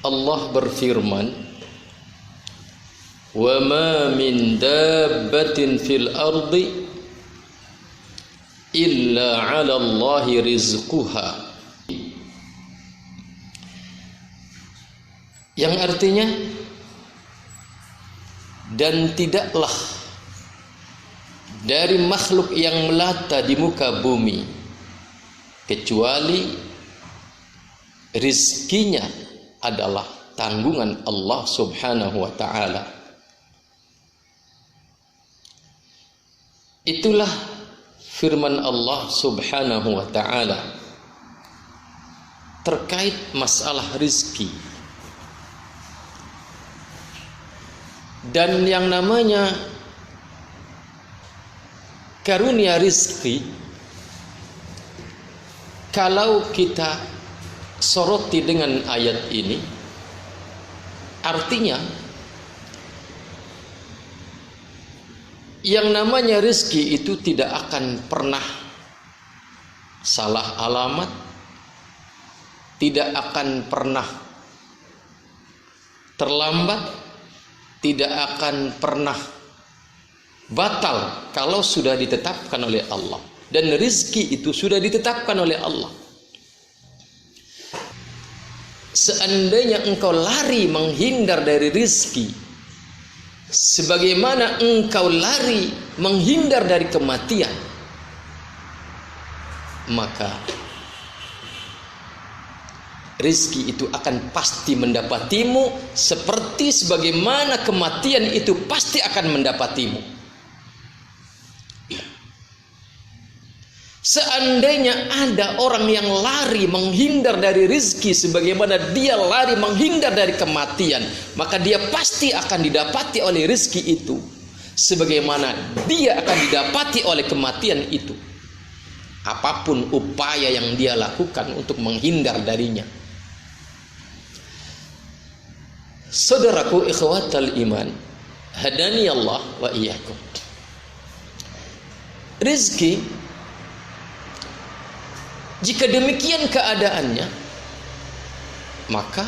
Allah berfirman, "Wa ma min dabbatin fil ardi illa 'ala Allahi rizquha." Yang artinya, dan tidaklah dari makhluk yang melata di muka bumi kecuali rizkinya adalah tanggungan Allah Subhanahu wa ta'ala. Itulah firman Allah Subhanahu wa ta'ala terkait masalah rizki. Dan yang namanya karunia rizki, kalau kita soroti dengan ayat ini, artinya yang namanya rizki itu tidak akan pernah salah alamat, tidak akan pernah terlambat, tidak akan pernah batal kalau sudah ditetapkan oleh Allah. Dan rizki itu sudah ditetapkan oleh Allah. Seandainya engkau lari menghindar dari rizki, sebagaimana engkau lari menghindar dari kematian, maka rizki itu akan pasti mendapatimu, seperti sebagaimana kematian itu pasti akan mendapatimu. Seandainya ada orang yang lari menghindar dari rizki sebagaimana dia lari menghindar dari kematian, maka dia pasti akan didapati oleh rizki itu sebagaimana dia akan didapati oleh kematian itu, apapun upaya yang dia lakukan untuk menghindar darinya. Saudaraku ikhwatal iman, hadani Allah wa iyyakum. Rizki, jika demikian keadaannya, maka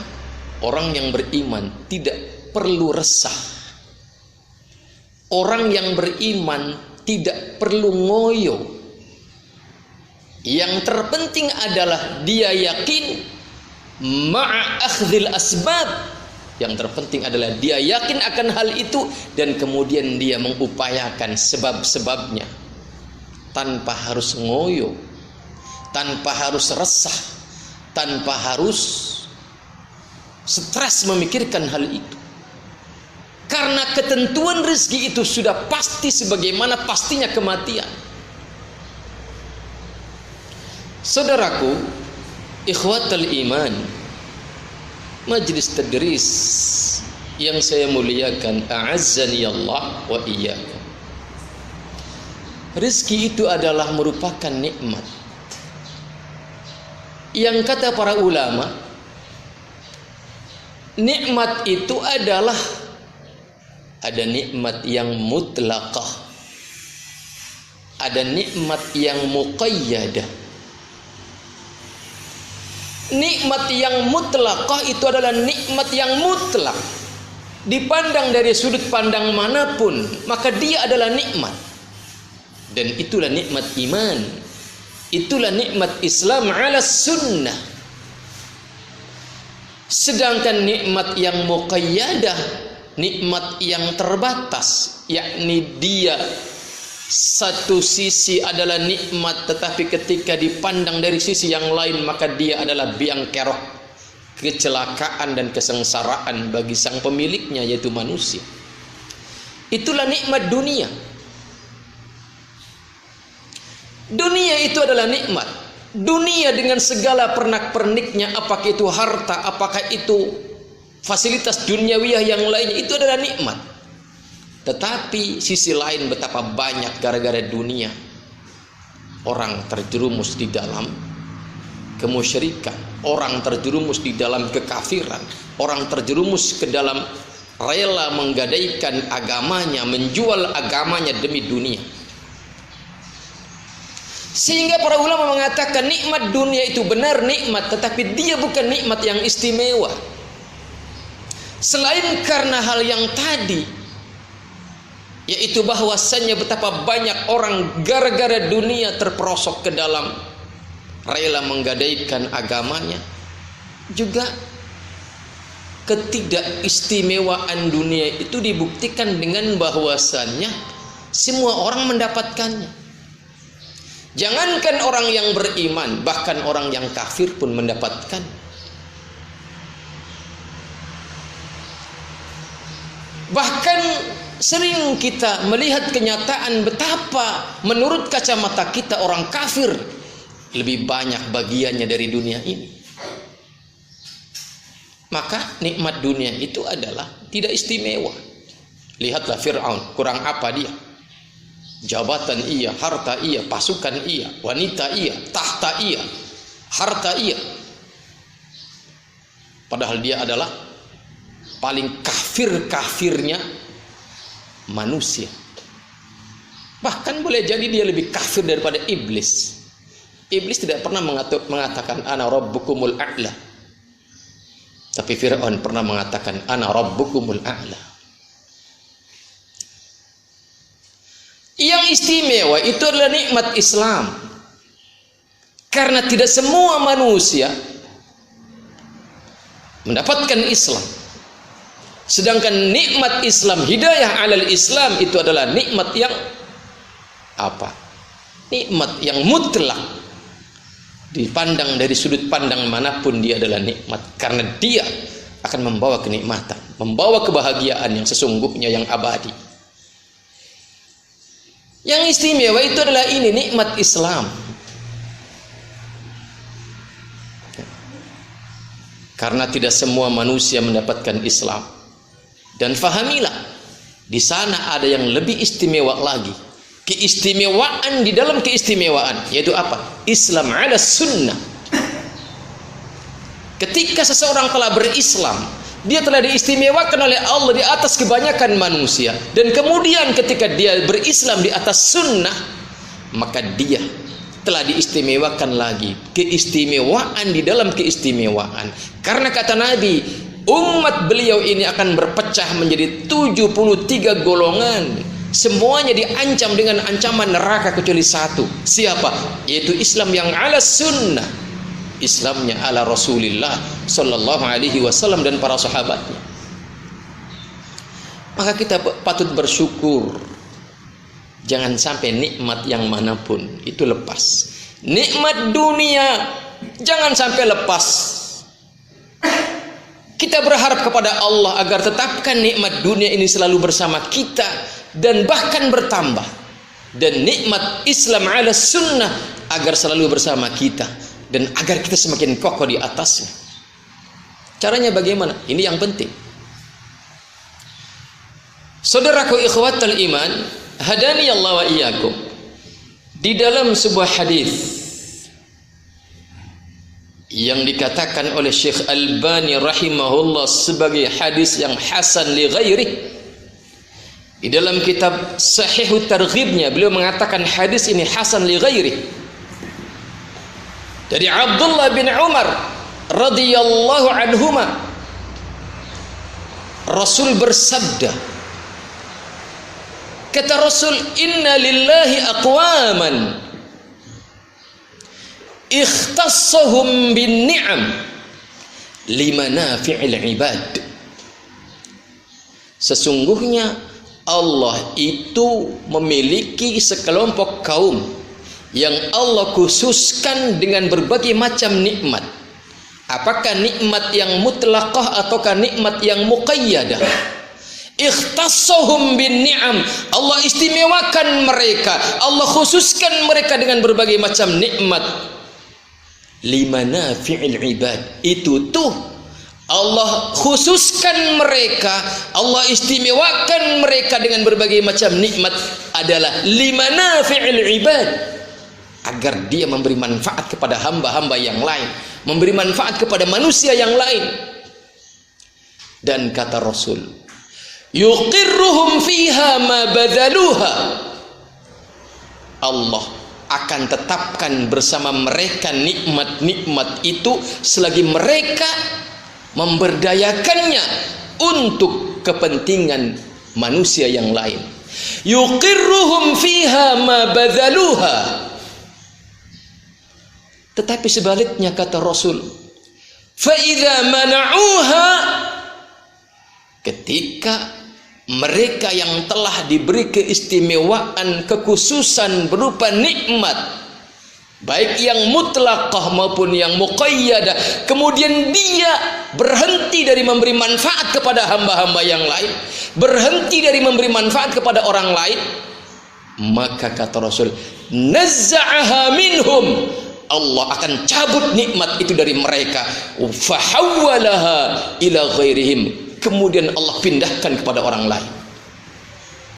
orang yang beriman tidak perlu resah. Orang yang beriman tidak perlu ngoyo. Yang terpenting adalah dia yakin ma'a akhdhil asbab. Yang terpenting adalah dia yakin akan hal itu dan kemudian dia mengupayakan sebab-sebabnya tanpa harus ngoyo, tanpa harus resah, tanpa harus stres memikirkan hal itu. Karena ketentuan rezeki itu sudah pasti sebagaimana pastinya kematian. Saudaraku, ikhwatal iman, majlis tadris yang saya muliakan, a'azzani Allah wa iyyakum. Rezeki itu adalah merupakan nikmat. Yang kata para ulama, nikmat itu adalah ada nikmat yang mutlaqah, ada nikmat yang muqayyadah. Nikmat yang mutlaqah itu adalah nikmat yang mutlak, dipandang dari sudut pandang manapun maka dia adalah nikmat. Dan itulah nikmat iman, itulah nikmat Islam ala sunnah. Sedangkan nikmat yang muqayyadah, nikmat yang terbatas, yakni dia satu sisi adalah nikmat, tetapi ketika dipandang dari sisi yang lain maka dia adalah biang kerok, kecelakaan dan kesengsaraan bagi sang pemiliknya, yaitu manusia. Itulah nikmat dunia. Dunia itu adalah nikmat. Dunia dengan segala pernak-perniknya, apakah itu harta, apakah itu fasilitas duniawiyah yang lainnya, itu adalah nikmat. Tetapi sisi lain betapa banyak gara-gara dunia orang terjerumus di dalam kemusyrikan, orang terjerumus di dalam kekafiran, orang terjerumus ke dalam rela menggadaikan agamanya, menjual agamanya demi dunia. Sehingga para ulama mengatakan nikmat dunia itu benar nikmat, tetapi dia bukan nikmat yang istimewa. Selain karena hal yang tadi, yaitu bahwasannya betapa banyak orang gara-gara dunia terperosok ke dalam, rela menggadaikan agamanya, juga ketidakistimewaan dunia itu dibuktikan dengan bahwasannya semua orang mendapatkannya. Jangankan orang yang beriman, bahkan orang yang kafir pun mendapatkan. Bahkan sering kita melihat kenyataan betapa menurut kacamata kita orang kafir lebih banyak bagiannya dari dunia ini. Maka nikmat dunia itu adalah tidak istimewa. Lihatlah Fir'aun, kurang apa dia? Jabatan iya, harta iya, pasukan iya, wanita iya, tahta iya, harta iya. Padahal dia adalah paling kafir-kafirnya manusia. Bahkan boleh jadi dia lebih kafir daripada iblis. Iblis tidak pernah mengatakan ana rabbukumul a'la. Tapi Fir'aun pernah mengatakan ana rabbukumul a'la. Yang istimewa itu adalah nikmat Islam. Karena tidak semua manusia mendapatkan Islam. Sedangkan nikmat Islam, hidayah alal Islam, itu adalah nikmat yang apa? Nikmat yang mutlak. Dipandang dari sudut pandang manapun dia adalah nikmat. Karena dia akan membawa kenikmatan, membawa kebahagiaan yang sesungguhnya, yang abadi. Yang istimewa itu adalah ini, nikmat Islam. Karena tidak semua manusia mendapatkan Islam. Dan fahamilah, di sana ada yang lebih istimewa lagi. Keistimewaan di dalam keistimewaan, yaitu apa? Islam ala sunnah. Ketika seseorang telah berislam, dia telah diistimewakan oleh Allah di atas kebanyakan manusia. Dan kemudian ketika dia berislam di atas sunnah, maka dia telah diistimewakan lagi. Keistimewaan di dalam keistimewaan. Karena kata Nabi, umat beliau ini akan berpecah menjadi 73 golongan. Semuanya diancam dengan ancaman neraka kecuali satu. Siapa? Yaitu Islam yang ala sunnah. Islamnya ala Rasulillah sallallahu alaihi wasallam dan para sahabatnya. Maka kita patut bersyukur. Jangan sampai nikmat yang manapun itu lepas. Nikmat dunia jangan sampai lepas. Kita berharap kepada Allah agar tetapkan nikmat dunia ini selalu bersama kita dan bahkan bertambah. Dan nikmat Islam ala sunnah agar selalu bersama kita dan agar kita semakin kokoh di atasnya. Caranya bagaimana? Ini yang penting. Saudaraku ikhwatal iman, hadani Allah wa iyyakum. Di dalam sebuah hadis yang dikatakan oleh Syekh Albani rahimahullah sebagai hadis yang hasan li ghairi, di dalam kitab Sahihut Targhibnya beliau mengatakan hadis ini hasan li ghairi. Dari Abdullah bin Umar radhiyallahu anhuma, Rasul bersabda, kata Rasul, inna lillahi aqwaman ikhtassahum bin ni'am limanafi'il ibad. Sesungguhnya Allah itu memiliki sekelompok kaum yang Allah khususkan dengan berbagai macam nikmat. Apakah nikmat yang mutlaqah ataukah nikmat yang muqayyadah? Ikhtassahum bin ni'am, Allah istimewakan mereka, Allah khususkan mereka dengan berbagai macam nikmat. Limanafi'il ibad, itu tuh Allah khususkan mereka, Allah istimewakan mereka dengan berbagai macam nikmat adalah limanafi'il ibad, agar dia memberi manfaat kepada hamba-hamba yang lain, memberi manfaat kepada manusia yang lain. Dan kata Rasul, yuqirruhum fiha ma badhaluha, Allah akan tetapkan bersama mereka nikmat-nikmat itu selagi mereka memberdayakannya untuk kepentingan manusia yang lain. Yuqirruhum fiha ma badzaluha. Tetapi sebaliknya kata Rasul, fa idza mana'uha, ketika mereka yang telah diberi keistimewaan, kekhususan berupa nikmat, baik yang mutlaqah maupun yang muqayyadah, kemudian dia berhenti dari memberi manfaat kepada hamba-hamba yang lain, berhenti dari memberi manfaat kepada orang lain, maka kata Rasul, nazza'aha minhum, Allah akan cabut nikmat itu dari mereka, fahawwalaha ila ghairihim, kemudian Allah pindahkan kepada orang lain.